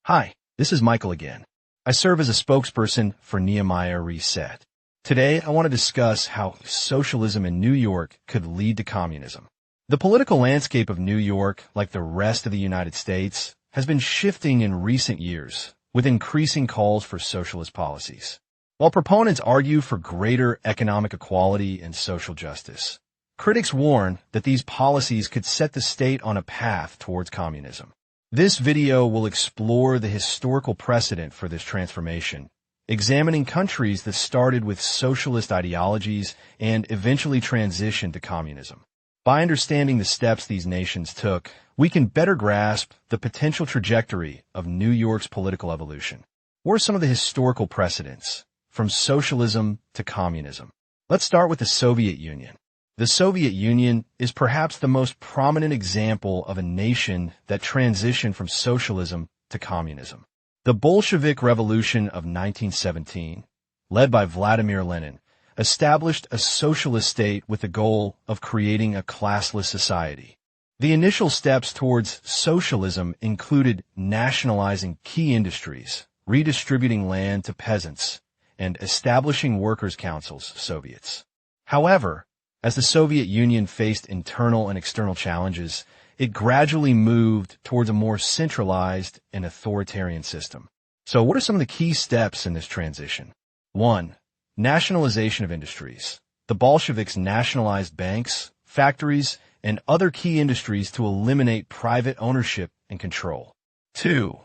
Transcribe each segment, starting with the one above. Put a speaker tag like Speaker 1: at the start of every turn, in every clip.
Speaker 1: Hi, this is Michael again. I serve as a spokesperson for Nehemiah Reset. Today, I want to discuss how socialism in New York could lead to communism. The political landscape of New York, like the rest of the United States, has been shifting in recent years, with increasing calls for socialist policies. While proponents argue for greater economic equality and social justice, critics warn that these policies could set the state on a path towards communism. This video will explore the historical precedent for this transformation, examining countries that started with socialist ideologies and eventually transitioned to communism. By understanding the steps these nations took, we can better grasp the potential trajectory of New York's political evolution. What are some of the historical precedents from socialism to communism? Let's start with the Soviet Union. The Soviet Union is perhaps the most prominent example of a nation that transitioned from socialism to communism. The Bolshevik Revolution of 1917, led by Vladimir Lenin, established a socialist state with the goal of creating a classless society. The initial steps towards socialism included nationalizing key industries, redistributing land to peasants, and establishing workers' councils, Soviets. However, as the Soviet Union faced internal and external challenges, it gradually moved towards a more centralized and authoritarian system. So what are some of the key steps in this transition? 1. Nationalization of industries. The Bolsheviks nationalized banks, factories, and other key industries to eliminate private ownership and control. 2.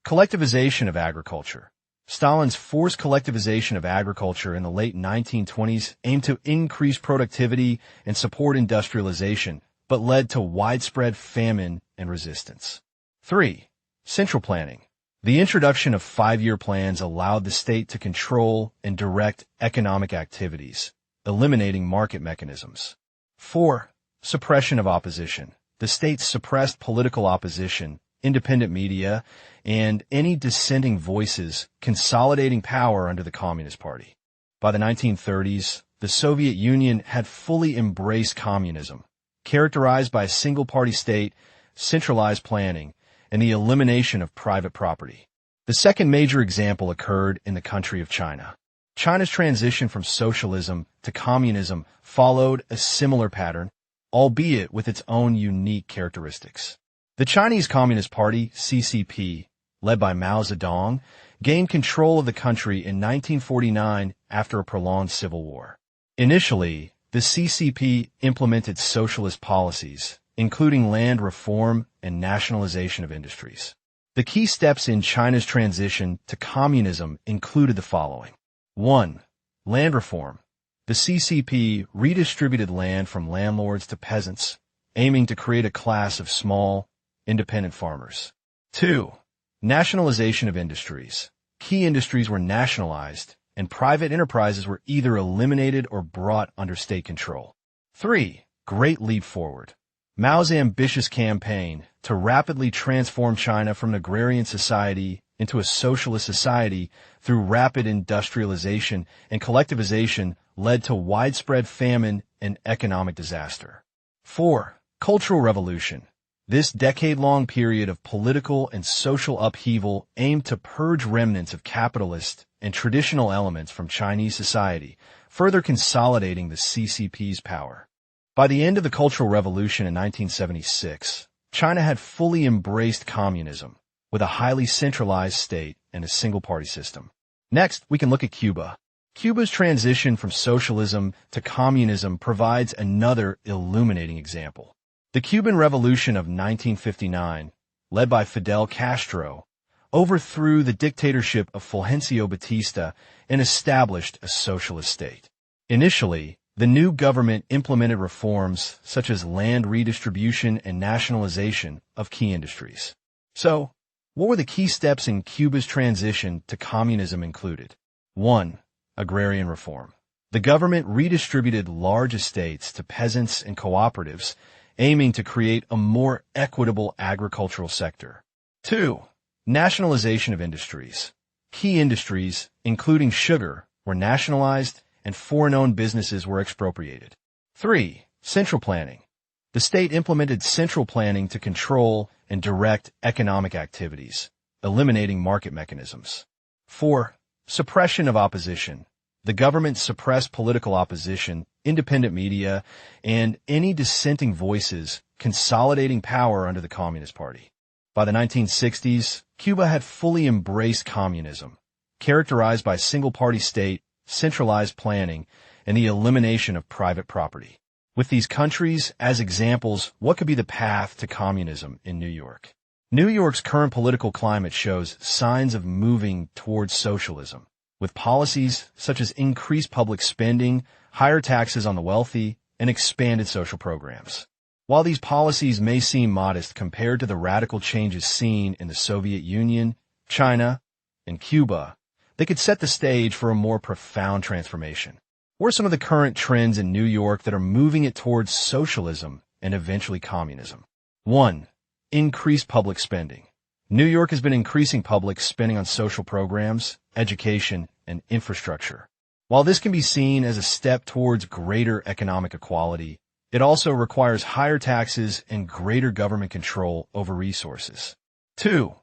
Speaker 1: Collectivization of agriculture. Stalin's forced collectivization of agriculture in the late 1920s aimed to increase productivity and support industrialization, but led to widespread famine and resistance. 3. Central planning. The introduction of 5-year plans allowed the state to control and direct economic activities, eliminating market mechanisms. 4. Suppression of opposition. The state suppressed political opposition, independent media, and any dissenting voices, consolidating power under the Communist Party. By the 1930s, the Soviet Union had fully embraced communism, characterized by a single-party state, centralized planning, and the elimination of private property. The second major example occurred in the country of China. China's transition from socialism to communism followed a similar pattern, albeit with its own unique characteristics. The Chinese Communist Party, CCP, led by Mao Zedong, gained control of the country in 1949 after a prolonged civil war. Initially, the CCP implemented socialist policies, including land reform and nationalization of industries. The key steps in China's transition to communism included the following. 1. Land reform. The CCP redistributed land from landlords to peasants, aiming to create a class of small, independent farmers. 2. Nationalization of industries. Key industries were nationalized, and private enterprises were either eliminated or brought under state control. 3. Great leap forward. Mao's ambitious campaign to rapidly transform China from an agrarian society into a socialist society through rapid industrialization and collectivization led to widespread famine and economic disaster. 4. Cultural revolution. This decade-long period of political and social upheaval aimed to purge remnants of capitalist and traditional elements from Chinese society, further consolidating the CCP's power. By the end of the Cultural Revolution in 1976, China had fully embraced communism, with a highly centralized state and a single-party system. Next, we can look at Cuba. Cuba's transition from socialism to communism provides another illuminating example. The Cuban Revolution of 1959, led by Fidel Castro, overthrew the dictatorship of Fulgencio Batista and established a socialist state. Initially, the new government implemented reforms such as land redistribution and nationalization of key industries. So, what were the key steps in Cuba's transition to communism included? 1. Agrarian reform. The government redistributed large estates to peasants and cooperatives, aiming to create a more equitable agricultural sector. 2. Nationalization of industries. Key industries, including sugar, were nationalized and foreign-owned businesses were expropriated. 3. Central planning. The state implemented central planning to control and direct economic activities, eliminating market mechanisms. 4. Suppression of opposition. The government suppressed political opposition, independent media, and any dissenting voices, consolidating power under the Communist Party. By the 1960s, Cuba had fully embraced communism, characterized by single-party state, centralized planning, and the elimination of private property. With these countries as examples, what could be the path to communism in New York? New York's current political climate shows signs of moving towards socialism, with policies such as increased public spending, higher taxes on the wealthy, and expanded social programs. While these policies may seem modest compared to the radical changes seen in the Soviet Union, China, and Cuba, they could set the stage for a more profound transformation. What are some of the current trends in New York that are moving it towards socialism and eventually communism? 1. Increased public spending. New York has been increasing public spending on social programs, education, and infrastructure. While this can be seen as a step towards greater economic equality, it also requires higher taxes and greater government control over resources. 2.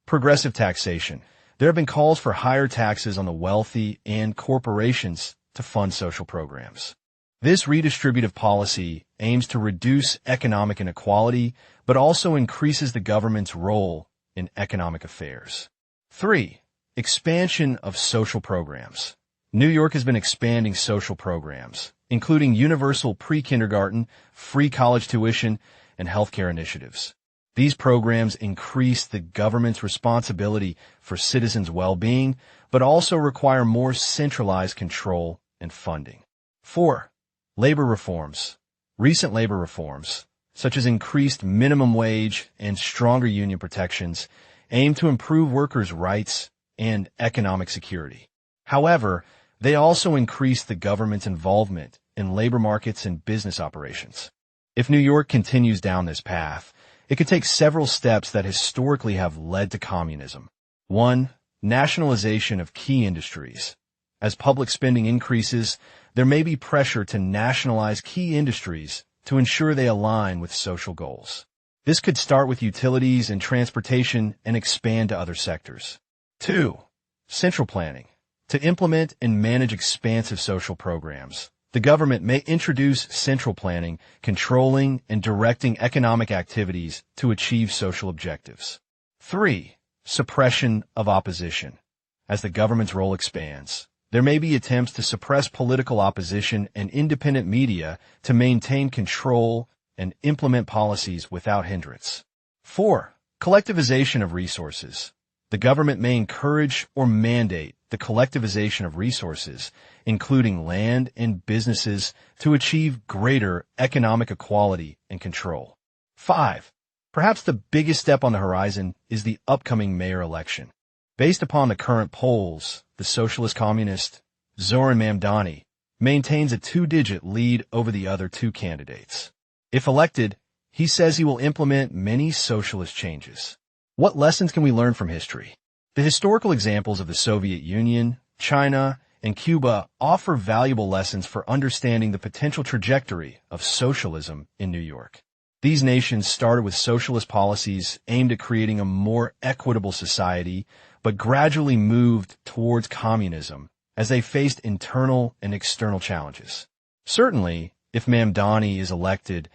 Speaker 1: Progressive taxation. There have been calls for higher taxes on the wealthy and corporations to fund social programs. This redistributive policy aims to reduce economic inequality, but also increases the government's role in economic affairs. 3. Expansion of social programs. New York has been expanding social programs, including universal pre-kindergarten, free college tuition, and healthcare initiatives. These programs increase the government's responsibility for citizens' well-being, but also require more centralized control and funding. 4. Labor reforms. Recent labor reforms, such as increased minimum wage and stronger union protections, aim to improve workers' rights and economic security. However, they also increase the government's involvement in labor markets and business operations. If New York continues down this path, it could take several steps that historically have led to communism. 1. Nationalization of key industries. As public spending increases, there may be pressure to nationalize key industries to ensure they align with social goals. This could start with utilities and transportation and expand to other sectors. 2. Central planning. To implement and manage expansive social programs, the government may introduce central planning, controlling and directing economic activities to achieve social objectives. 3. Suppression of opposition. As the government's role expands, there may be attempts to suppress political opposition and independent media to maintain control and implement policies without hindrance. 4. Collectivization of resources. The government may encourage or mandate the collectivization of resources, including land and businesses, to achieve greater economic equality and control. 5. Perhaps the biggest step on the horizon is the upcoming mayor election. Based upon the current polls, the socialist communist, Zoran Mamdani, maintains a two-digit lead over the other two candidates. If elected, he says he will implement many socialist changes. What lessons can we learn from history? The historical examples of the Soviet Union, China, and Cuba offer valuable lessons for understanding the potential trajectory of socialism in New York. These nations started with socialist policies aimed at creating a more equitable society, but gradually moved towards communism as they faced internal and external challenges. Certainly, if Mamdani is elected,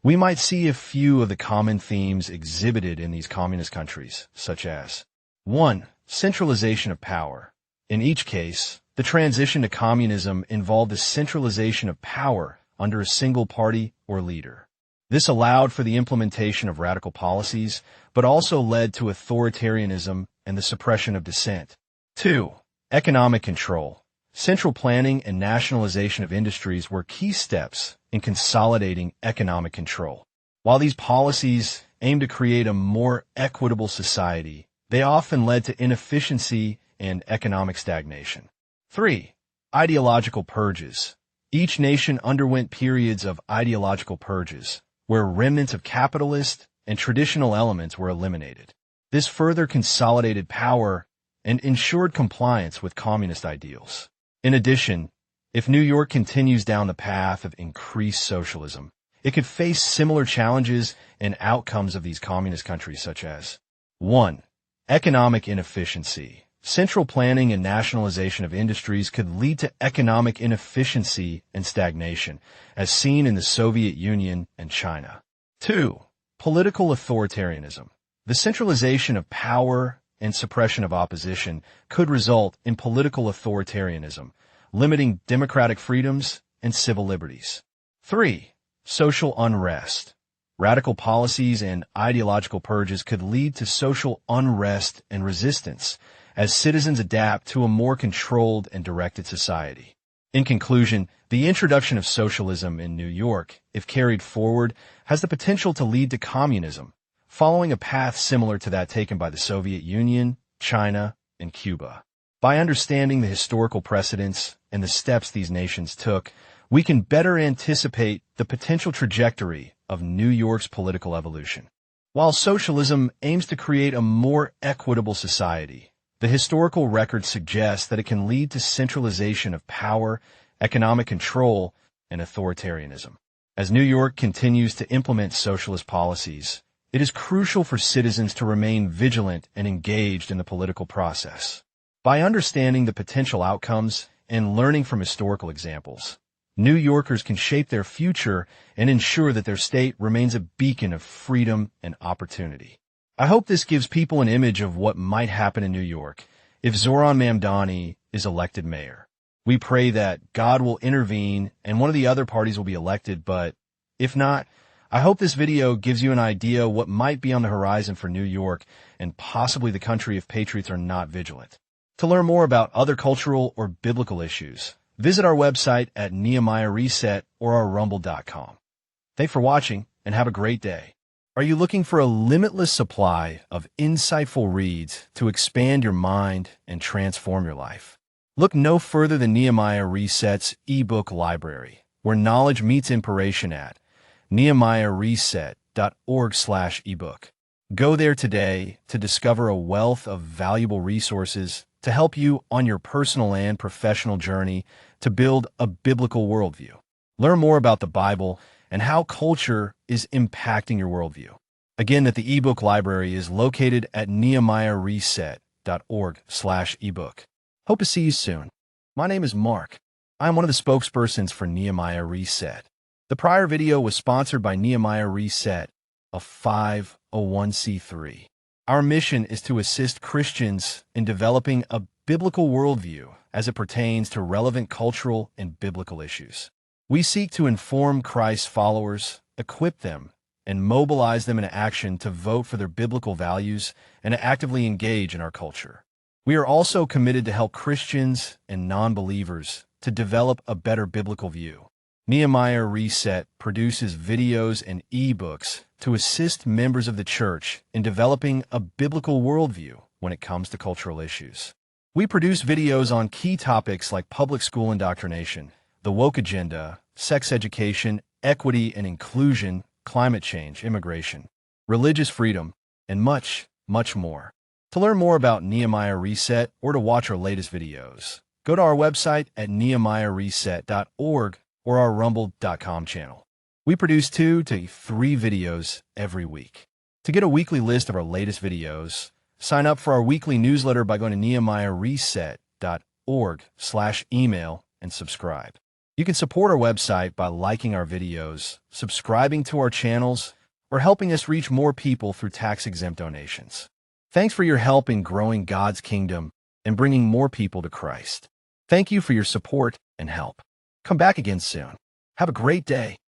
Speaker 1: we might see a few of the common themes exhibited in these communist countries, such as 1. Centralization of power. In each case, the transition to communism involved the centralization of power under a single party or leader. This allowed for the implementation of radical policies, but also led to authoritarianism and the suppression of dissent. 2. Economic control. Central planning and nationalization of industries were key steps in consolidating economic control. While these policies aimed to create a more equitable society, they often led to inefficiency and economic stagnation. 3. Ideological purges. Each nation underwent periods of ideological purges, where remnants of capitalist and traditional elements were eliminated. This further consolidated power and ensured compliance with communist ideals. In addition, if New York continues down the path of increased socialism, It could face similar challenges and outcomes of these communist countries such as 1. Economic inefficiency. Central planning and nationalization of industries could lead to economic inefficiency and stagnation, as seen in the Soviet Union and China. 2. Political authoritarianism. The centralization of power and suppression of opposition could result in political authoritarianism, limiting democratic freedoms and civil liberties. 3. Social unrest. Radical policies and ideological purges could lead to social unrest and resistance as citizens adapt to a more controlled and directed society. In conclusion, the introduction of socialism in New York, if carried forward, has the potential to lead to communism, following a path similar to that taken by the Soviet Union, China, and Cuba. By understanding the historical precedents and the steps these nations took, we can better anticipate the potential trajectory of New York's political evolution. While socialism aims to create a more equitable society, the historical record suggests that it can lead to centralization of power, economic control, and authoritarianism. As New York continues to implement socialist policies, it is crucial for citizens to remain vigilant and engaged in the political process. By understanding the potential outcomes and learning from historical examples, New Yorkers can shape their future and ensure that their state remains a beacon of freedom and opportunity. I hope this gives people an image of what might happen in New York if Zoran Mamdani is elected mayor. We pray that God will intervene and one of the other parties will be elected, but if not, I hope this video gives you an idea what might be on the horizon for New York and possibly the country if patriots are not vigilant. To learn more about other cultural or biblical issues, visit our website at Nehemiah Reset or our rumble.com. Thanks for watching and have a great day. Are you looking for a limitless supply of insightful reads to expand your mind and transform your life? Look no further than Nehemiah Reset's ebook library, where knowledge meets inspiration at nehemiahreset.org/ebook. Go there today to discover a wealth of valuable resources to help you on your personal and professional journey to build a biblical worldview. Learn more about the Bible and how culture is impacting your worldview. Again, that the ebook library is located at nehemiahreset.org/ebook. Hope to see you soon. My name is Mark. I'm one of the spokespersons for Nehemiah Reset. The prior video was sponsored by Nehemiah Reset, a 501c3. Our mission is to assist Christians in developing a biblical worldview as it pertains to relevant cultural and biblical issues. We seek to inform Christ's followers, equip them, and mobilize them into action to vote for their biblical values and to actively engage in our culture. We are also committed to help Christians and non-believers to develop a better biblical view. Nehemiah Reset produces videos and ebooks to assist members of the church in developing a biblical worldview when it comes to cultural issues. We produce videos on key topics like public school indoctrination, the woke agenda, sex education, equity and inclusion, climate change, immigration, religious freedom, and much, much more. To learn more about Nehemiah Reset or to watch our latest videos, go to our website at nehemiahreset.org or our rumble.com channel. We produce 2 to 3 videos every week. To get a weekly list of our latest videos, sign up for our weekly newsletter by going to nehemiahreset.org/email and subscribe. You can support our website by liking our videos, subscribing to our channels, or helping us reach more people through tax-exempt donations. Thanks for your help in growing God's kingdom and bringing more people to Christ. Thank you for your support and help. Come back again soon. Have a great day.